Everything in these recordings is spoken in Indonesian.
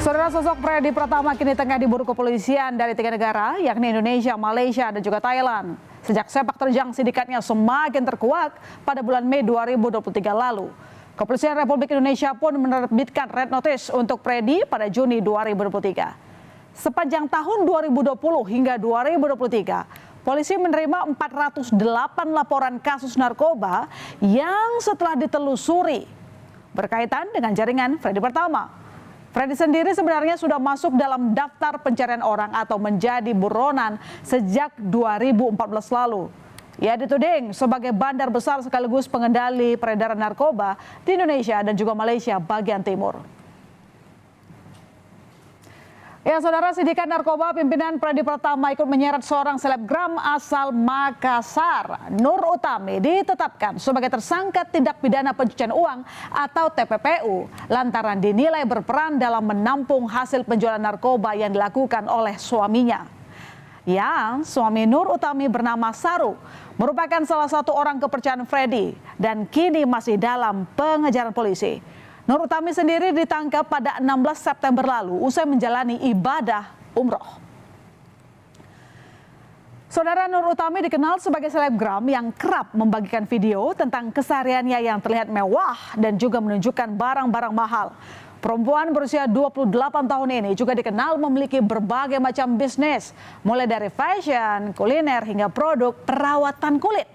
Saudara, sosok Freddy Pratama kini tengah diburu kepolisian dari 3 negara, yakni Indonesia, Malaysia, dan juga Thailand. Sejak sepak terjang sindikatnya semakin terkuak pada bulan Mei 2023 lalu. Kepolisian Republik Indonesia pun menerbitkan red notice untuk Freddy pada Juni 2023. Sepanjang tahun 2020 hingga 2023, polisi menerima 408 laporan kasus narkoba yang setelah ditelusuri berkaitan dengan jaringan Freddy Pratama. Freddy sendiri sebenarnya sudah masuk dalam daftar pencarian orang atau menjadi buronan sejak 2014 lalu. Ia dituding sebagai bandar besar sekaligus pengendali peredaran narkoba di Indonesia dan juga Malaysia bagian timur. Ya, saudara, sindikat narkoba pimpinan Freddy Pratama ikut menyeret seorang selebgram asal Makassar. Nur Utami ditetapkan sebagai tersangka tindak pidana pencucian uang atau TPPU lantaran dinilai berperan dalam menampung hasil penjualan narkoba yang dilakukan oleh suaminya. Yang suami Nur Utami bernama Saru merupakan salah satu orang kepercayaan Freddy dan kini masih dalam pengejaran polisi. Nur Utami sendiri ditangkap pada 16 September lalu usai menjalani ibadah umroh. Saudara, Nur Utami dikenal sebagai selebgram yang kerap membagikan video tentang kesehariannya yang terlihat mewah dan juga menunjukkan barang-barang mahal. Perempuan berusia 28 tahun ini juga dikenal memiliki berbagai macam bisnis, mulai dari fashion, kuliner, hingga produk perawatan kulit.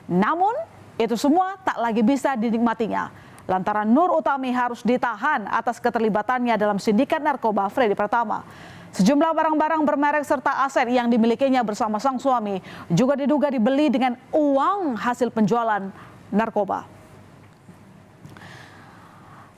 Namun, itu semua tak lagi bisa dinikmatinya lantaran Nur Utami harus ditahan atas keterlibatannya dalam sindikat narkoba Freddy Pratama. Sejumlah barang-barang bermerek serta aset yang dimilikinya bersama sang suami juga diduga dibeli dengan uang hasil penjualan narkoba.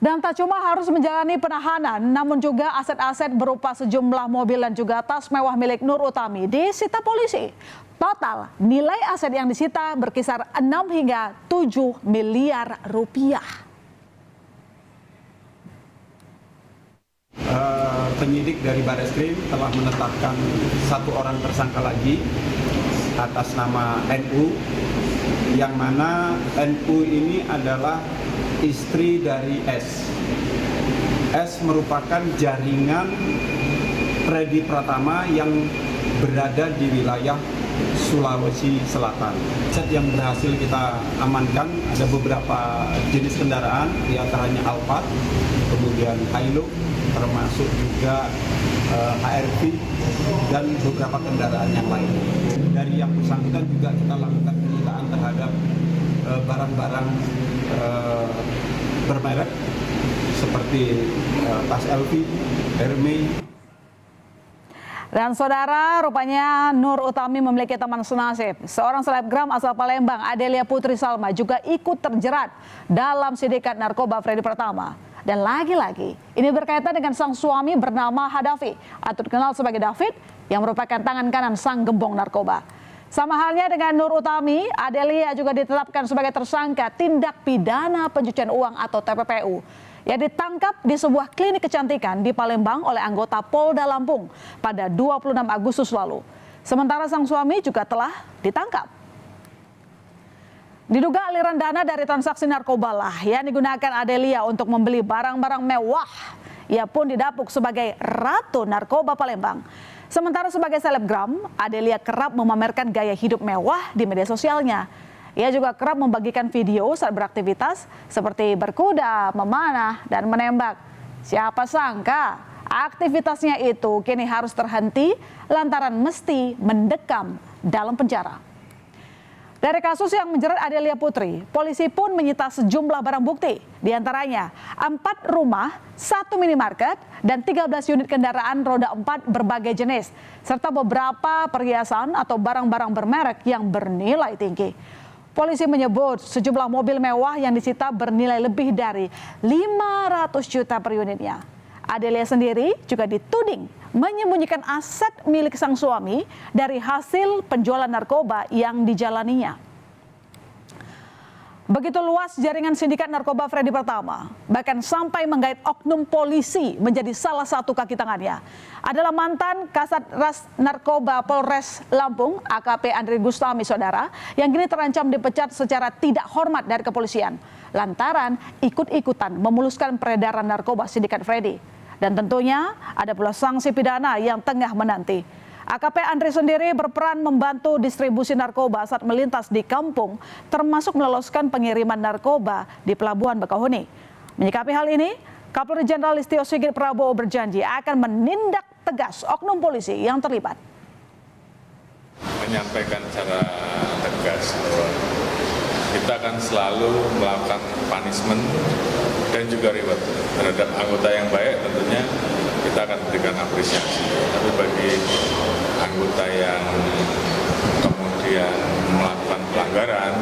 Dan tak cuma harus menjalani penahanan, namun juga aset-aset berupa sejumlah mobil dan juga tas mewah milik Nur Utami disita polisi. Total nilai aset yang disita berkisar 6 hingga 7 miliar rupiah. Penyidik dari Barreskrim telah menetapkan satu orang tersangka lagi atas nama NU, yang mana NU ini adalah istri dari S. S merupakan jaringan Freddy Pratama yang berada di wilayah Sulawesi Selatan. Aset yang berhasil kita amankan ada beberapa jenis kendaraan, diantaranya Alphard, kemudian Hilux, termasuk juga HRV dan beberapa kendaraan yang lain. Dari yang bersangkutan juga kita lakukan penyitaan terhadap barang-barang bermerek seperti tas LV, Hermes. Dan saudara, rupanya Nur Utami memiliki teman senasib. Seorang selebgram asal Palembang, Adelia Putri Salma, juga ikut terjerat dalam sindikat narkoba Freddy Pratama. Dan lagi-lagi, ini berkaitan dengan sang suami bernama Hadafi, atau dikenal sebagai David, yang merupakan tangan kanan sang gembong narkoba. Sama halnya dengan Nur Utami, Adelia juga ditetapkan sebagai tersangka tindak pidana pencucian uang atau TPPU. Ia ditangkap di sebuah klinik kecantikan di Palembang oleh anggota Polda Lampung pada 26 Agustus lalu. Sementara sang suami juga telah ditangkap. Diduga aliran dana dari transaksi narkoba lah yang digunakan Adelia untuk membeli barang-barang mewah. Ia pun didapuk sebagai Ratu Narkoba Palembang. Sementara sebagai selebgram, Adelia kerap memamerkan gaya hidup mewah di media sosialnya. Ia juga kerap membagikan video saat beraktivitas seperti berkuda, memanah, dan menembak. Siapa sangka aktivitasnya itu kini harus terhenti lantaran mesti mendekam dalam penjara. Dari kasus yang menjerat Adelia Putri, polisi pun menyita sejumlah barang bukti, diantaranya 4 rumah, 1 minimarket, dan 13 unit kendaraan roda 4 berbagai jenis, serta beberapa perhiasan atau barang-barang bermerek yang bernilai tinggi. Polisi menyebut sejumlah mobil mewah yang disita bernilai lebih dari 500 juta per unitnya. Adelia sendiri juga dituding menyembunyikan aset milik sang suami dari hasil penjualan narkoba yang dijalaninya. Begitu luas jaringan sindikat narkoba Freddy Pratama, bahkan sampai menggait oknum polisi menjadi salah satu kaki tangannya. Adalah mantan Kasat Ras Narkoba Polres Lampung, AKP Andri Gustami, saudara, yang kini terancam dipecat secara tidak hormat dari kepolisian lantaran ikut-ikutan memuluskan peredaran narkoba sindikat Freddy. Dan tentunya ada pula sanksi pidana yang tengah menanti. AKP Andri sendiri berperan membantu distribusi narkoba saat melintas di kampung, termasuk meloloskan pengiriman narkoba di Pelabuhan Bakauheni. Menyikapi hal ini, Kapolri Jenderal Listio Sigit Prabowo berjanji akan menindak tegas oknum polisi yang terlibat. Menyampaikan secara tegas bahwa kita akan selalu melakukan punishment dan juga reward terhadap anggota yang baik. Tentunya kita akan berikan apresiasi, tapi bagi anggota yang kemudian melakukan pelanggaran,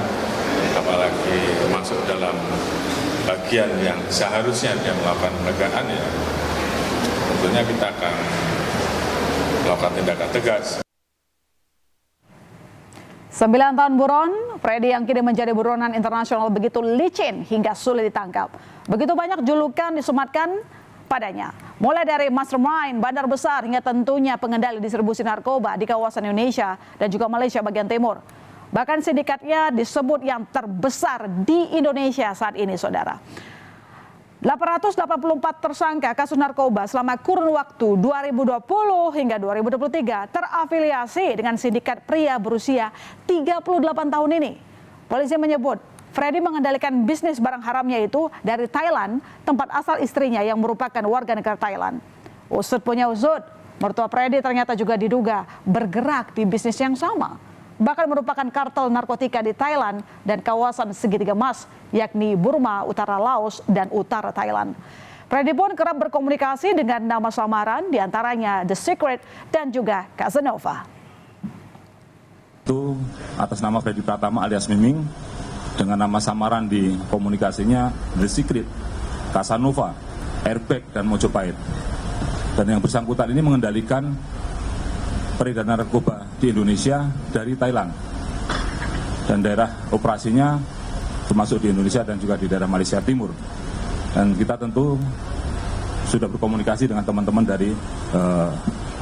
apalagi masuk dalam bagian yang seharusnya dia melakukan penegakan, ya tentunya kita akan melakukan tindakan tegas. 9 tahun buron, Freddy yang kini menjadi buronan internasional begitu licin hingga sulit ditangkap. Begitu banyak julukan disematkan padanya. Mulai dari mastermind, bandar besar, hingga tentunya pengendali distribusi narkoba di kawasan Indonesia dan juga Malaysia bagian timur. Bahkan sindikatnya disebut yang terbesar di Indonesia saat ini, saudara. 884 tersangka kasus narkoba selama kurun waktu 2020 hingga 2023 terafiliasi dengan sindikat pria berusia 38 tahun ini. Polisi menyebut Freddy mengendalikan bisnis barang haramnya itu dari Thailand, tempat asal istrinya yang merupakan warga negara Thailand. Usut punya usut, mertua Freddy ternyata juga diduga bergerak di bisnis yang sama. Bahkan merupakan kartel narkotika di Thailand dan kawasan segitiga emas, yakni Burma, Utara Laos, dan Utara Thailand. Freddy pun kerap berkomunikasi dengan nama samaran, diantaranya The Secret dan juga Casanova. Itu atas nama Freddy Pratama alias Miming, dengan nama samaran di komunikasinya The Secret, Casanova, Airbag, dan Mojopahit. Dan yang bersangkutan ini mengendalikan peredaran narkoba di Indonesia dari Thailand, dan daerah operasinya termasuk di Indonesia dan juga di daerah Malaysia Timur. Dan kita tentu sudah berkomunikasi dengan teman-teman dari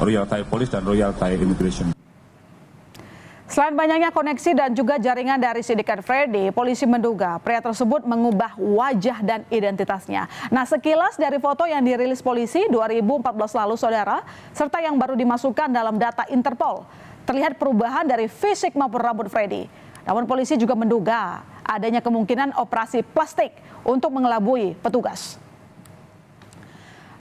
Royal Thai Police dan Royal Thai Immigration. Selain banyaknya koneksi dan juga jaringan dari sindikat Freddy, polisi menduga pria tersebut mengubah wajah dan identitasnya. Nah, sekilas dari foto yang dirilis polisi 2014 lalu, saudara, serta yang baru dimasukkan dalam data Interpol, terlihat perubahan dari fisik maupun rambut Freddy. Namun polisi juga menduga adanya kemungkinan operasi plastik untuk mengelabui petugas.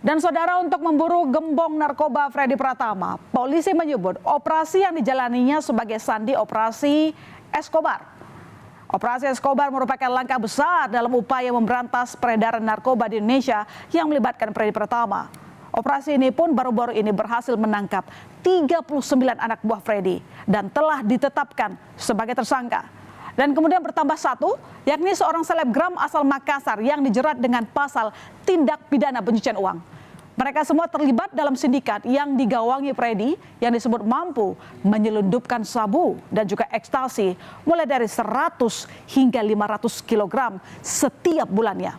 Dan saudara, untuk memburu gembong narkoba Freddy Pratama, polisi menyebut operasi yang dijalaninya sebagai sandi operasi Escobar. Operasi Escobar merupakan langkah besar dalam upaya memberantas peredaran narkoba di Indonesia yang melibatkan Freddy Pratama. Operasi ini pun baru-baru ini berhasil menangkap 39 anak buah Freddy dan telah ditetapkan sebagai tersangka. Dan kemudian bertambah satu, yakni seorang selebgram asal Makassar yang dijerat dengan pasal tindak pidana pencucian uang. Mereka semua terlibat dalam sindikat yang digawangi Freddy yang disebut mampu menyelundupkan sabu dan juga ekstasi mulai dari 100 hingga 500 kg setiap bulannya.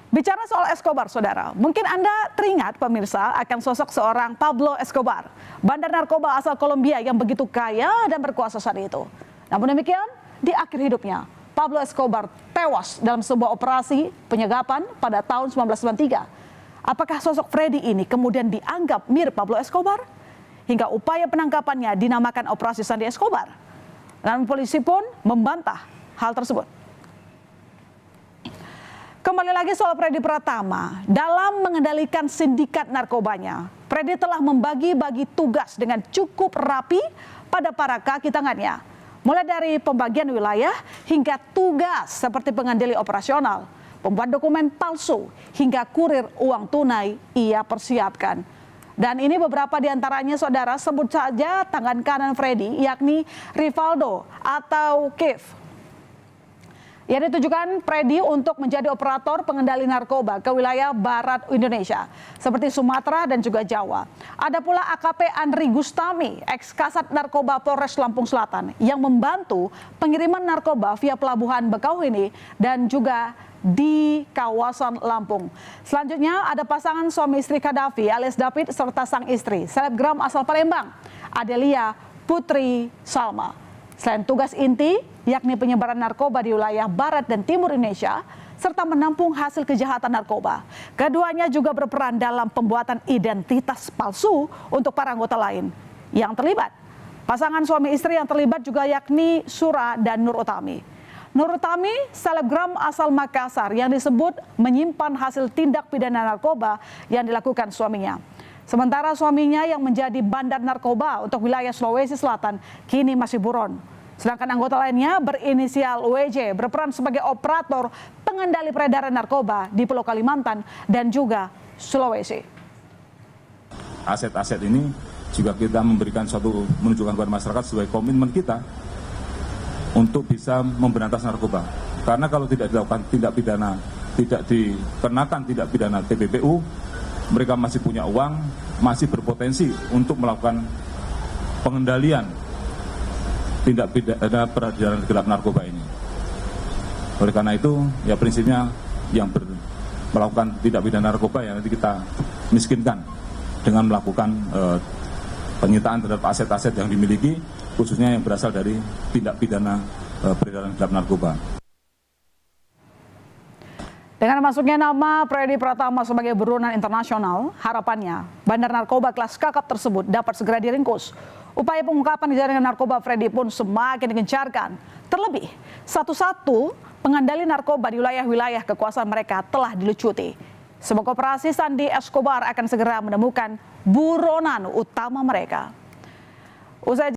Bicara soal Escobar, saudara, mungkin Anda teringat pemirsa akan sosok seorang Pablo Escobar, bandar narkoba asal Kolombia yang begitu kaya dan berkuasa saat itu. Namun demikian, di akhir hidupnya, Pablo Escobar tewas dalam sebuah operasi penyegapan pada tahun 1993. Apakah sosok Freddy ini kemudian dianggap mirip Pablo Escobar? Hingga upaya penangkapannya dinamakan Operasi Sandi Escobar. Dan polisi pun membantah hal tersebut. Kembali lagi soal Freddy Pratama. Dalam mengendalikan sindikat narkobanya, Freddy telah membagi-bagi tugas dengan cukup rapi pada para kaki tangannya. Mulai dari pembagian wilayah hingga tugas seperti pengendali operasional, pembuat dokumen palsu, hingga kurir uang tunai ia persiapkan. Dan ini beberapa diantaranya, saudara, sebut saja tangan kanan Freddy, yakni Rivaldo atau Kev. Yang ditujukan Freddy untuk menjadi operator pengendali narkoba ke wilayah barat Indonesia, seperti Sumatera dan juga Jawa. Ada pula AKP Andri Gustami, ex-kasat narkoba Polres Lampung Selatan, yang membantu pengiriman narkoba via Pelabuhan Bakauheni dan juga di kawasan Lampung. Selanjutnya ada pasangan suami istri Kadafi alias David serta sang istri, selebgram asal Palembang, Adelia Putri Salma. Selain tugas inti, yakni penyebaran narkoba di wilayah barat dan timur Indonesia, serta menampung hasil kejahatan narkoba. Keduanya juga berperan dalam pembuatan identitas palsu untuk para anggota lain yang terlibat. Pasangan suami istri yang terlibat juga yakni Sura dan Nur Utami. Nur Utami, selebgram asal Makassar yang disebut menyimpan hasil tindak pidana narkoba yang dilakukan suaminya. Sementara suaminya yang menjadi bandar narkoba untuk wilayah Sulawesi Selatan kini masih buron. Sedangkan anggota lainnya berinisial WJ berperan sebagai operator pengendali peredaran narkoba di Pulau Kalimantan dan juga Sulawesi. Aset-aset ini juga kita memberikan suatu menunjukkan kepada masyarakat sebagai komitmen kita untuk bisa memberantas narkoba. Karena kalau tidak dilakukan tindak pidana, tidak dikenakan tindak pidana TPPU, mereka masih punya uang, masih berpotensi untuk melakukan pengendalian tindak pidana peredaran gelap narkoba ini. Oleh karena itu, ya prinsipnya yang melakukan tindak pidana narkoba yang nanti kita miskinkan dengan melakukan penyitaan terhadap aset-aset yang dimiliki, khususnya yang berasal dari tindak pidana peredaran gelap narkoba. Dengan masuknya nama Freddy Pratama sebagai buronan internasional, harapannya bandar narkoba kelas kakap tersebut dapat segera diringkus. Upaya pengungkapan jaringan narkoba Freddy pun semakin digencarkan. Terlebih, satu-satu pengendali narkoba di wilayah-wilayah kekuasaan mereka telah dilucuti. Semoga operasi Sandi Escobar akan segera menemukan buronan utama mereka. Usai